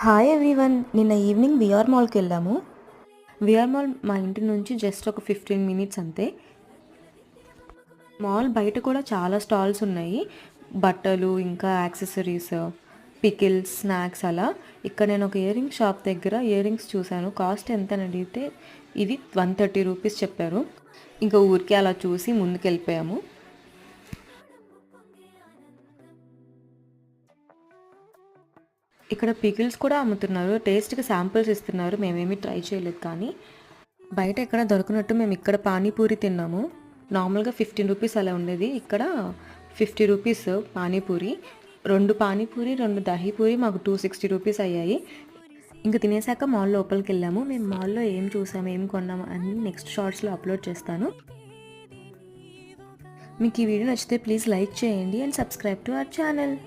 Hi everyone, నిన్న evening VR మాల్కి వెళ్ళాము. విఆర్ మాల్ మా ఇంటి నుంచి జస్ట్ ఒక 15 మినిట్స్ అంతే. మాల్ బయట కూడా చాలా స్టాల్స్ ఉన్నాయి, బట్టలు ఇంకా యాక్సెసరీస్, పికిల్స్, స్నాక్స్ అలా. ఇక్కడ నేను ఒక ఇయర్ రింగ్ షాప్ దగ్గర ఇయర్ రింగ్స్ చూశాను. కాస్ట్ ఎంత అని అడిగితే ఇవి 130 రూపీస్ చెప్పారు. ఇంకా ఊరికే అలా చూసి ముందుకు వెళ్ళిపోయాము. ఇక్కడ పికిల్స్ కూడా అమ్ముతున్నారు, టేస్ట్కి శాంపిల్స్ ఇస్తున్నారు. మేమేమి ట్రై చేయలేదు, కానీ బయట ఎక్కడ దొరకనట్టు మేము ఇక్కడ పానీపూరి తిన్నాము. నార్మల్గా 15 రూపీస్ అలా ఉండేది, ఇక్కడ 50 రూపీస్ పానీపూరి. 2 పానీపూరి 2 దహీపూరి మాకు 260 రూపీస్ అయ్యాయి. ఇంకా తినేసాక మాల్ లోపలికి వెళ్ళాము. మేము మాల్లో ఏం చూసాము, ఏం కొన్నాము అన్నీ నెక్స్ట్ షార్ట్స్లో అప్లోడ్ చేస్తాను. మీకు ఈ వీడియో నచ్చితే ప్లీజ్ లైక్ చేయండి and subscribe to our channel.